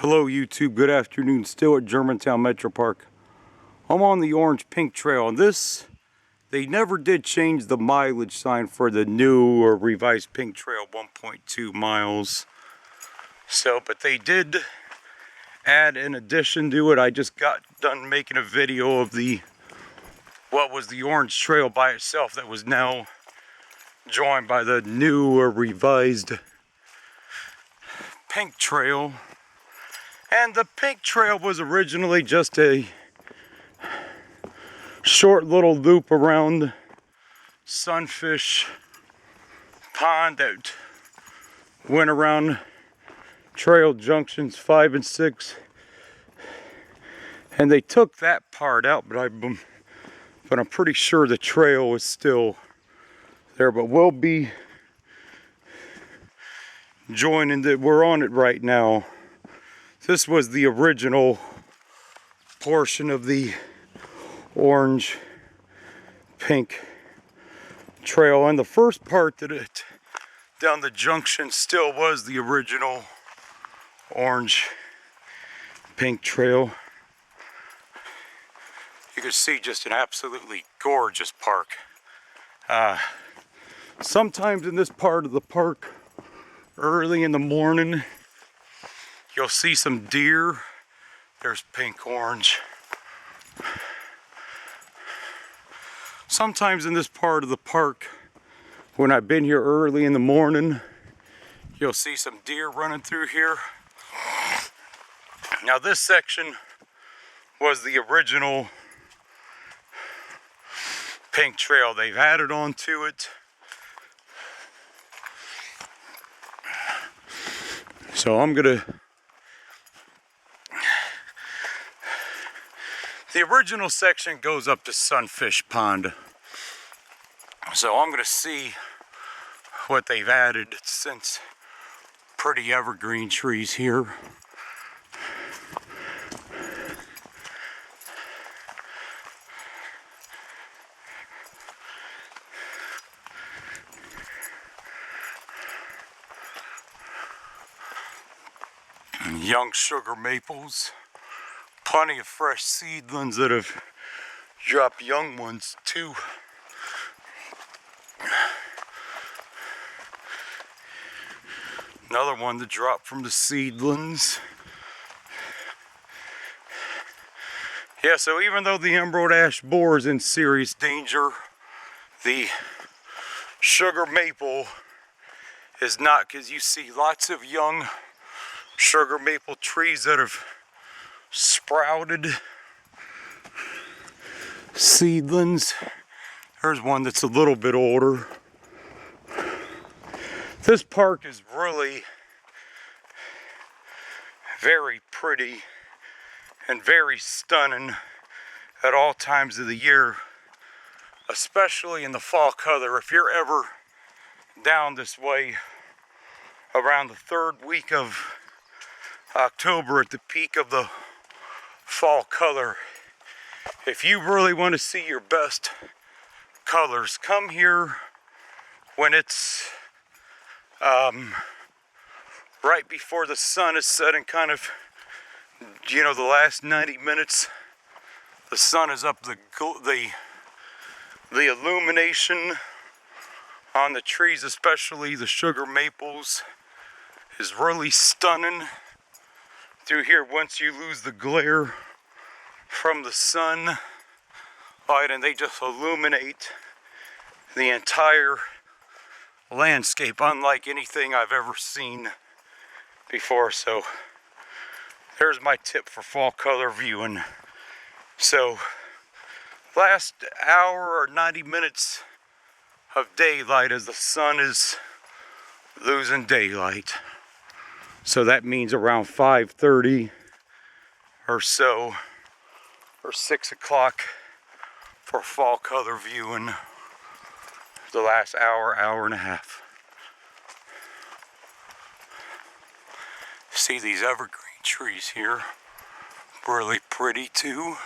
Hello YouTube, good afternoon. Still at Germantown MetroPark. I'm on the orange pink trail, and they never did change the mileage sign for the new or revised pink trail, 1.2 miles. But they did add an addition to it. I just got done making a video of what was the orange trail by itself that was now joined by the new or revised pink trail. And the pink trail was originally just a short little loop around Sunfish Pond that went around trail junctions 5 and 6. And they took that part out, but I'm pretty sure the trail is still there. But we'll be joining we're on it right now. This was the original portion of the orange pink trail, and the first part down the junction still was the original orange pink trail. You can see just an absolutely gorgeous park. Sometimes in this part of the park, early in the morning, you'll see some deer. There's pink, orange. Sometimes in this part of the park, when I've been here early in the morning, you'll see some deer running through here. Now this section was the original pink trail. They've added on to it. So the original section goes up to Sunfish Pond. So I'm gonna see what they've added since. Pretty evergreen trees here. Young sugar maples. Plenty of fresh seedlings that have dropped young ones too. Another one that dropped from the seedlings. Yeah, so even though the emerald ash borer is in serious danger, the sugar maple is not, because you see lots of young sugar maple trees that have sprouted seedlings. There's one that's a little bit older. This park is really very pretty and very stunning at all times of the year, especially in the fall color. If you're ever down this way around the third week of October at the peak of the fall color, if you really want to see your best colors, come here when it's right before the sun is setting, kind of, the last 90 minutes the sun is up. The illumination on the trees, especially the sugar maples, is really stunning through here once you lose the glare from the sun light, and they just illuminate the entire landscape unlike anything I've ever seen before. So there's my tip for fall color viewing. So last hour or 90 minutes of daylight as the sun is losing daylight. So that means around 5:30 or so, or 6 o'clock for fall color viewing. The last hour and a half. See these evergreen trees here, really pretty too.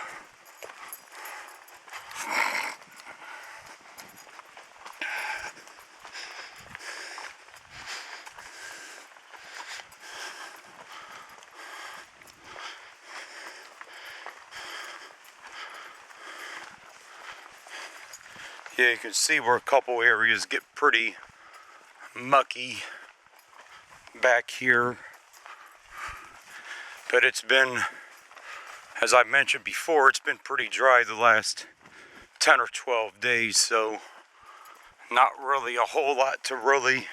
Yeah, you can see where a couple areas get pretty mucky back here. But it's been, as I mentioned before, it's been pretty dry the last 10 or 12 days, so not really a whole lot to really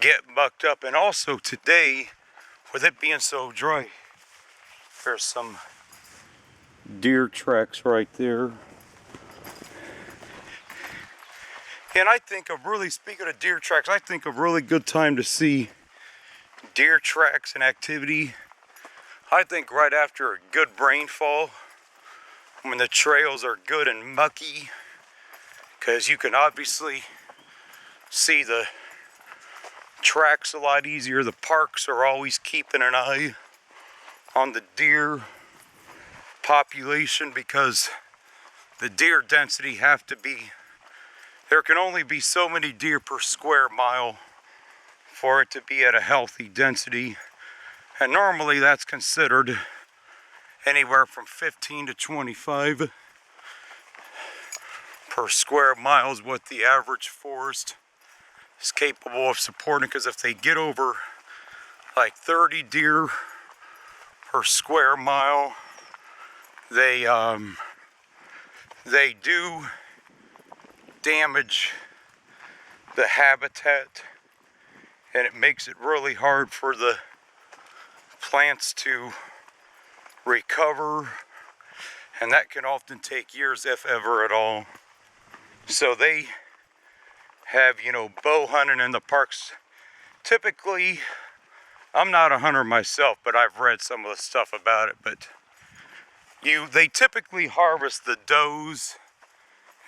get mucked up. And also today, with it being so dry, there's some deer tracks right there. And I think speaking of deer tracks, I think a really good time to see deer tracks and activity, I think right after a good rainfall, when the trails are good and mucky, because you can obviously see the tracks a lot easier. The parks are always keeping an eye on the deer population because the deer density have to be, there can only be so many deer per square mile for it to be at a healthy density. And normally that's considered anywhere from 15 to 25 per square mile is what the average forest is capable of supporting, because if they get over like 30 deer per square mile, they do damage the habitat, and it makes it really hard for the plants to recover, and that can often take years, if ever at all. So they have, bow hunting in the parks. Typically, I'm not a hunter myself, but I've read some of the stuff about it, but they typically harvest the does,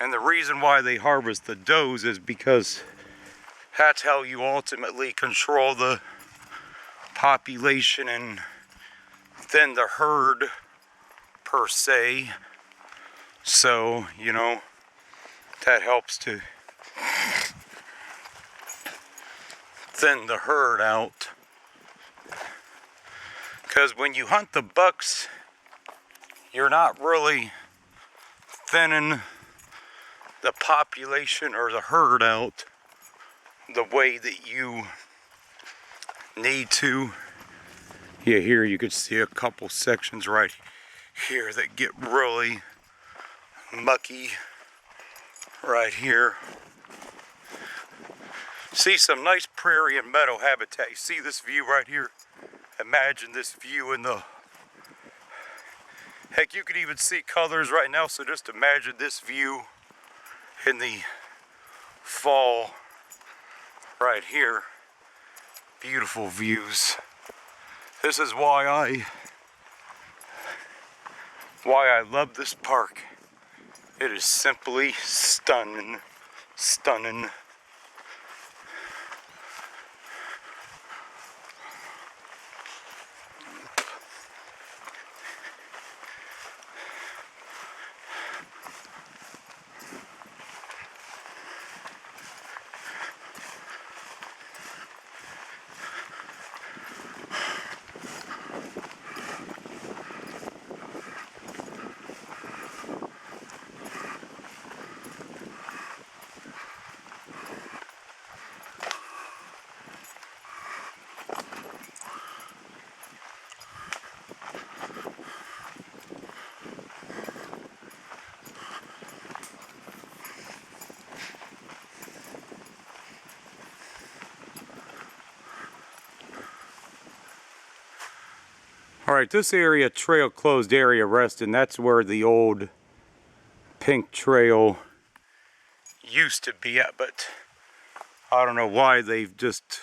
and the reason why they harvest the does is because that's how you ultimately control the population and thin the herd per se. So, that helps to thin the herd out. Because when you hunt the bucks, you're not really thinning the population or the herd out the way that you need to. Yeah, here you could see a couple sections right here that get really mucky right here. See some nice prairie and meadow habitat. You see this view right here? Imagine this view in the, heck, you could even see colors right now, so just imagine this view in the fall right here. Beautiful views. This is why I love this park. It is simply stunning, stunning. Alright, this area, trail closed area resting, that's where the old pink trail used to be at, but I don't know why they've just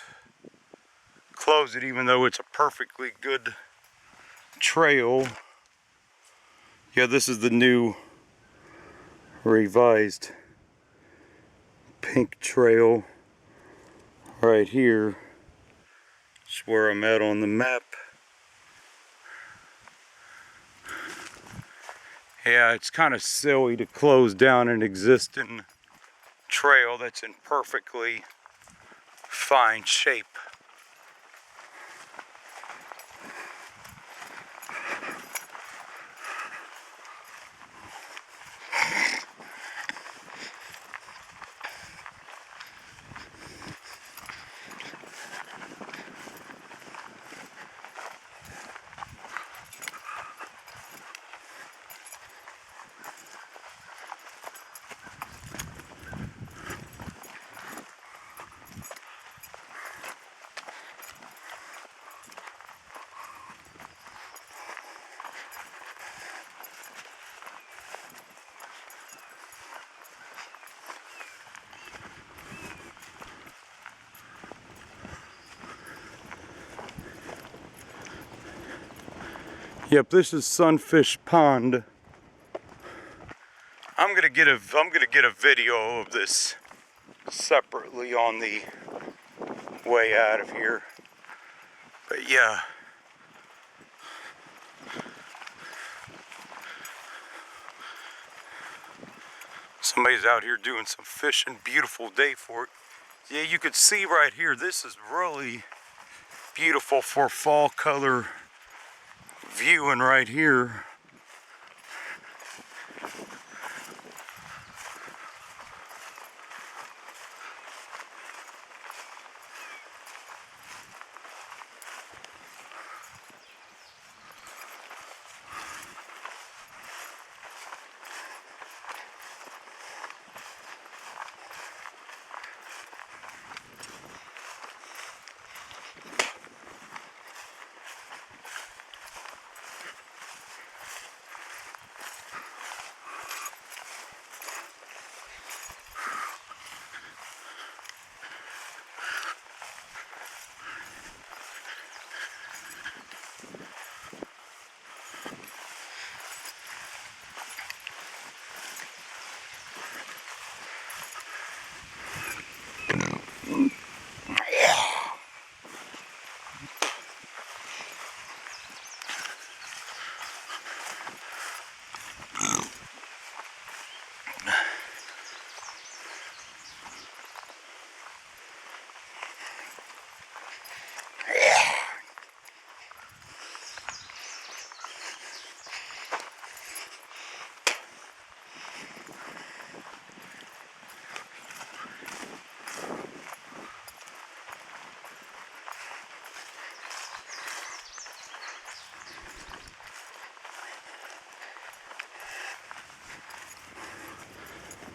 closed it, even though it's a perfectly good trail. Yeah, this is the new revised pink trail right here. That's where I'm at on the map. Yeah, it's kind of silly to close down an existing trail that's in perfectly fine shape. Yep, this is Sunfish Pond. I'm gonna get a video of this separately on the way out of here. But yeah. Somebody's out here doing some fishing. Beautiful day for it. Yeah, you can see right here, this is really beautiful for fall color viewing right here.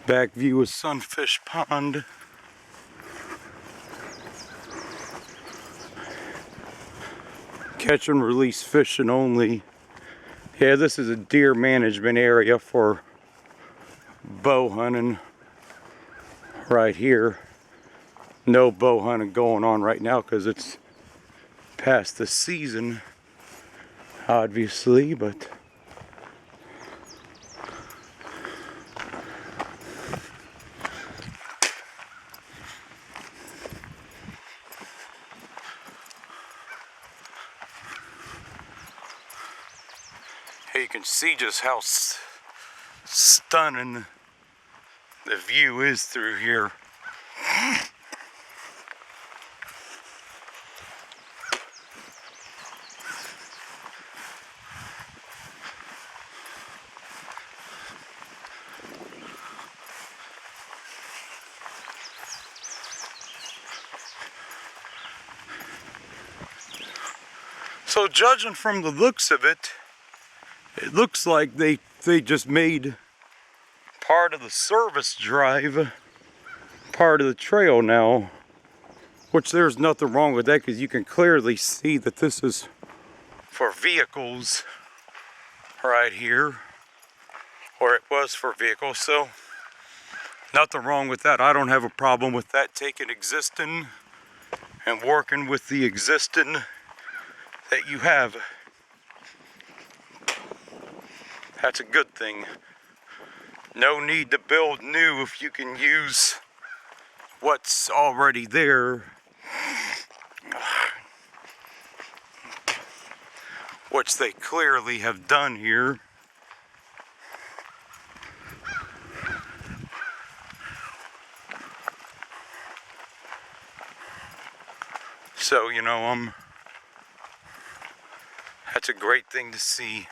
Back view of Sunfish Pond. Catch and release fishing only. Yeah, this is a deer management area for bow hunting right here. No bow hunting going on right now because it's past the season, obviously, but you can see just how stunning the view is through here. So judging from the looks of it, it looks like they just made part of the service drive part of the trail now, which there's nothing wrong with that because you can clearly see that this is for vehicles right here, or it was for vehicles, so nothing wrong with that. I don't have a problem with that, taking existing and working with the existing that you have. That's a good thing. No need to build new if you can use what's already there. Which they clearly have done here. So, you know, that's a great thing to see.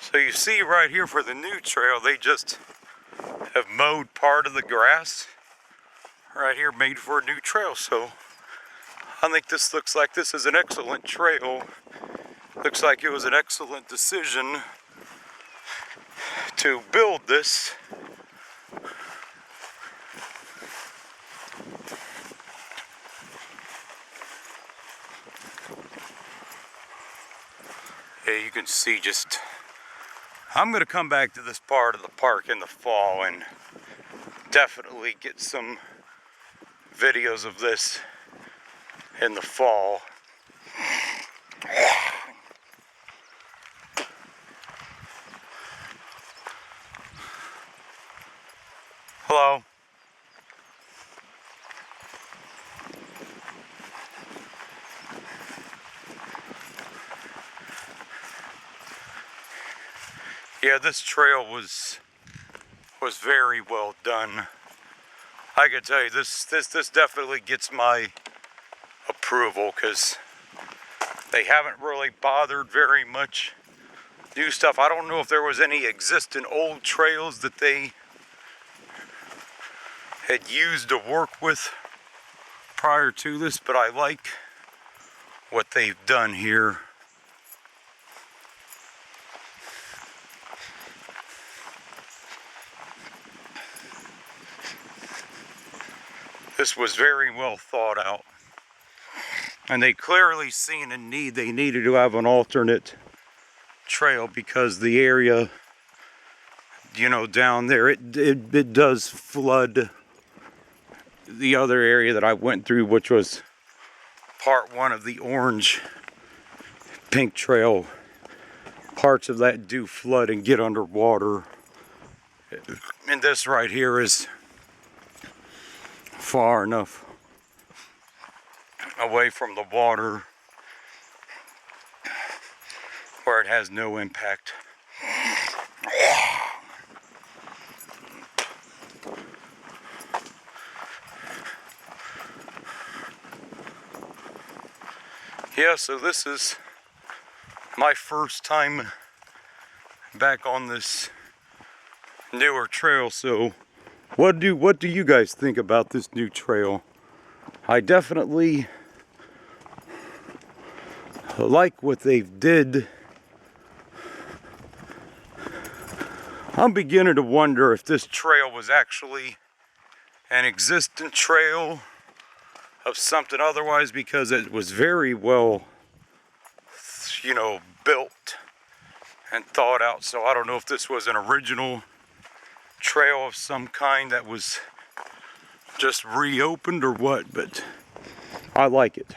So you see right here for the new trail, they just have mowed part of the grass right here, made for a new trail. So I think this looks like this is an excellent trail. Looks like it was an excellent decision to build this. Okay, you can see just, I'm gonna come back to this part of the park in the fall and definitely get some videos of this in the fall. Hello. Yeah, this trail was very well done. I can tell you, this definitely gets my approval, because they haven't really bothered very much new stuff. I don't know if there was any existing old trails that they had used to work with prior to this, but I like what they've done here. This was very well thought out, and they clearly seen a need. They needed to have an alternate trail because the area, you know, down there, it does flood the other area that I went through, which was part one of the orange pink trail. Parts of that do flood and get underwater, and this right here is far enough away from the water where it has no impact. Yeah, so this is my first time back on this newer trail. So what do you guys think about this new trail? I definitely like what they've did. I'm beginning to wonder if this trail was actually an existing trail of something otherwise, because it was very well, you know, built and thought out. So I don't know if this was an original trail of some kind that was just reopened or what, but I like it.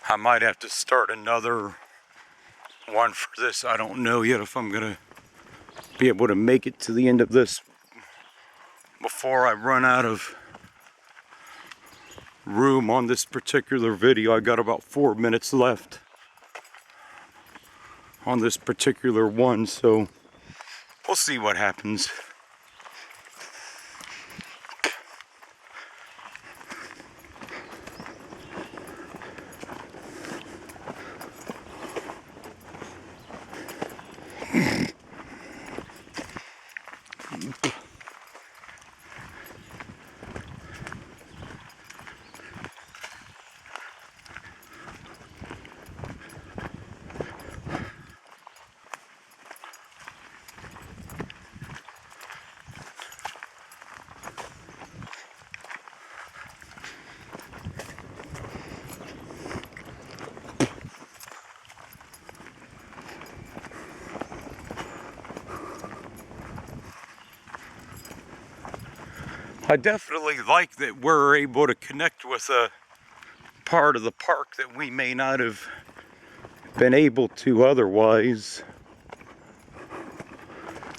I might have to start another one for this. I don't know yet if I'm gonna be able to make it to the end of this before I run out of room on this particular video. I got about 4 minutes left on this particular one, so we'll see what happens. I definitely like that we're able to connect with a part of the park that we may not have been able to otherwise.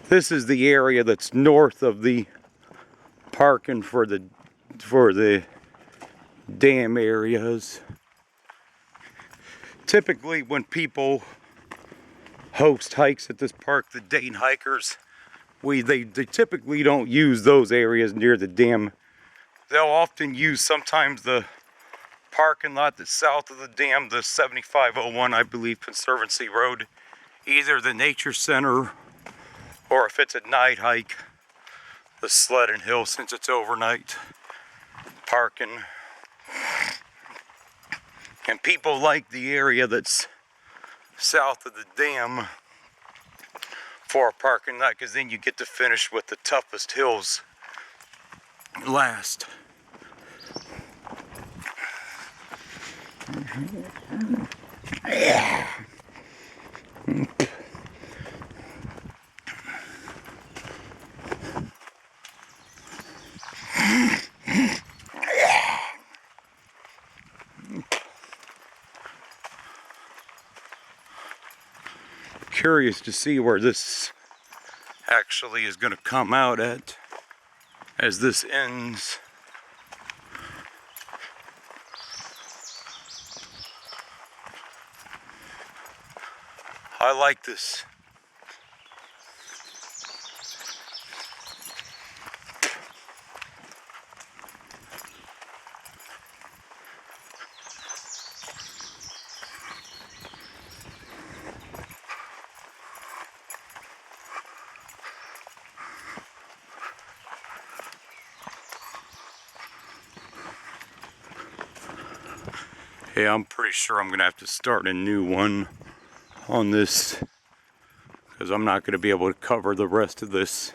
This is the area that's north of the parking for the dam areas. Typically when people host hikes at this park, the Dayton hikers, they typically don't use those areas near the dam. They'll often use sometimes the parking lot that's south of the dam, the 7501, I believe, Conservancy Road, either the Nature Center, or if it's a night hike, the sledding hill since it's overnight parking. And people like the area that's south of the dam for a parking lot, because then you get to finish with the toughest hills last. Curious to see where this actually is going to come out at as this ends. I like this. Yeah, I'm pretty sure I'm gonna have to start a new one on this, because I'm not gonna be able to cover the rest of this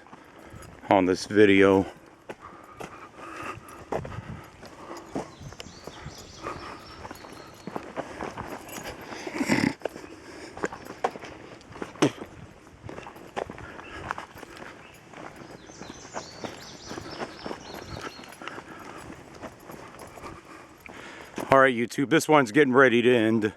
on this video. All right, YouTube, this one's getting ready to end.